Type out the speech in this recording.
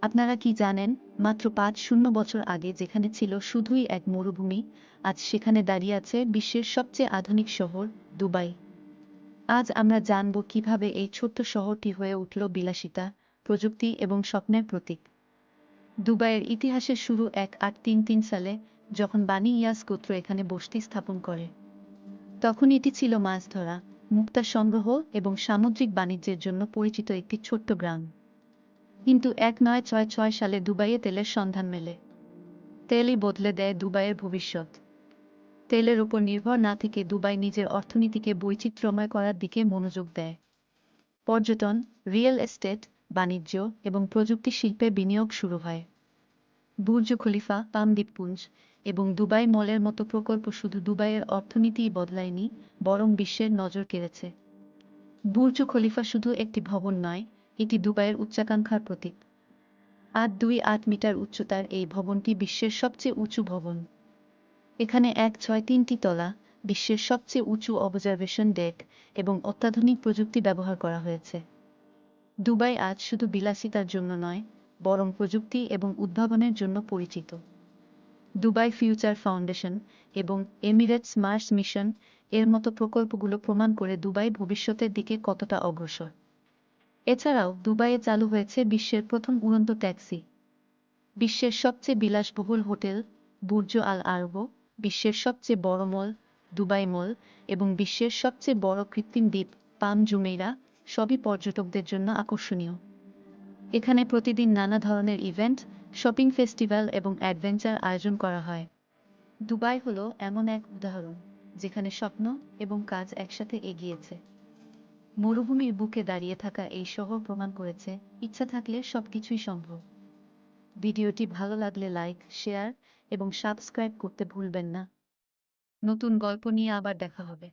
আপনারা কি জানেন, মাত্র ৫০ বছর আগে যেখানে ছিল শুধুই এক মরুভূমি, আজ সেখানে দাঁড়িয়ে আছে বিশ্বের সবচেয়ে আধুনিক শহর দুবাই। আজ আমরা জানব কিভাবে এই ছোট্ট শহরটি হয়ে উঠল বিলাসিতা, প্রযুক্তি এবং স্বপ্নের প্রতীক। দুবাইয়ের ইতিহাসের শুরু ১৮৩৩ সালে, যখন বানি ইয়াস গোত্র এখানে বসতি স্থাপন করে। তখন এটি ছিল মাছ ধরা, মুক্তা সংগ্রহ এবং সামুদ্রিক বাণিজ্যের জন্য পরিচিত একটি ছোট্ট গ্রাম। কিন্তু ১৯৬৬ সালে দুবাইয়ে তেলের সন্ধান মেলে। তেলই বদলে দেয় দুবাইয়ের ভবিষ্যৎ। তেলের উপর নির্ভর না থেকে দুবাই নিজের অর্থনীতিকে বৈচিত্র্যময় করার দিকে মনোযোগ দেয়। পর্যটন, রিয়েল এস্টেট, বাণিজ্য এবং প্রযুক্তি শিল্পে বিনিয়োগ শুরু হয়। বুর্জ খলিফা, পাম দ্বীপপুঞ্জ এবং দুবাই মলের মতো প্রকল্প শুধু দুবাইয়ের অর্থনীতিই বদলায়নি, বরং বিশ্বের নজর কেড়েছে। বুর্জ খলিফা শুধু একটি ভবন নয়, এটি দুবাইয়ের উচ্চাকাঙ্ক্ষার প্রতীক। ৮২৮ মিটার উচ্চতার এই ভবনটি বিশ্বের সবচেয়ে উঁচু ভবন। এখানে ১৬৩টি তলা, বিশ্বের সবচেয়ে উঁচু অবজারভেশন ডেক এবং অত্যাধুনিক প্রযুক্তি ব্যবহার করা হয়েছে। দুবাই আজ শুধু বিলাসিতার জন্য নয়, বরং প্রযুক্তি এবং উদ্ভাবনের জন্য পরিচিত। দুবাই ফিউচার ফাউন্ডেশন এবং এমিরেটস মার্স মিশন এর মতো প্রকল্পগুলো প্রমাণ করে দুবাই ভবিষ্যতের দিকে কতটা অগ্রসর। এছাড়াও দুবাইয়ে চালু হয়েছে বিশ্বের প্রথম উড়ন্ত ট্যাক্সি, বিশ্বের সবচেয়ে বিলাসবহুল হোটেল বুর্জ আল আরব, বিশ্বের সবচেয়ে বড় মল দুবাই মল এবং বিশ্বের সবচেয়ে বড় কৃত্রিম দ্বীপ পাম জুমেইরা সবই পর্যটকদের জন্য আকর্ষণীয়। এখানে প্রতিদিন নানা ধরনের ইভেন্ট, শপিং ফেস্টিভ্যাল এবং অ্যাডভেঞ্চার আয়োজন করা হয়। দুবাই হলো এমন এক উদাহরণ যেখানে স্বপ্ন এবং কাজ একসাথে এগিয়েছে। মরুভূমির বুকে দাঁড়িয়ে থাকা এই শহর প্রমাণ করেছে, ইচ্ছা থাকলে সবকিছুই সম্ভব। ভিডিওটি ভালো লাগলে লাইক, শেয়ার এবং সাবস্ক্রাইব করতে ভুলবেন না। নতুন গল্প নিয়ে আবার দেখা হবে।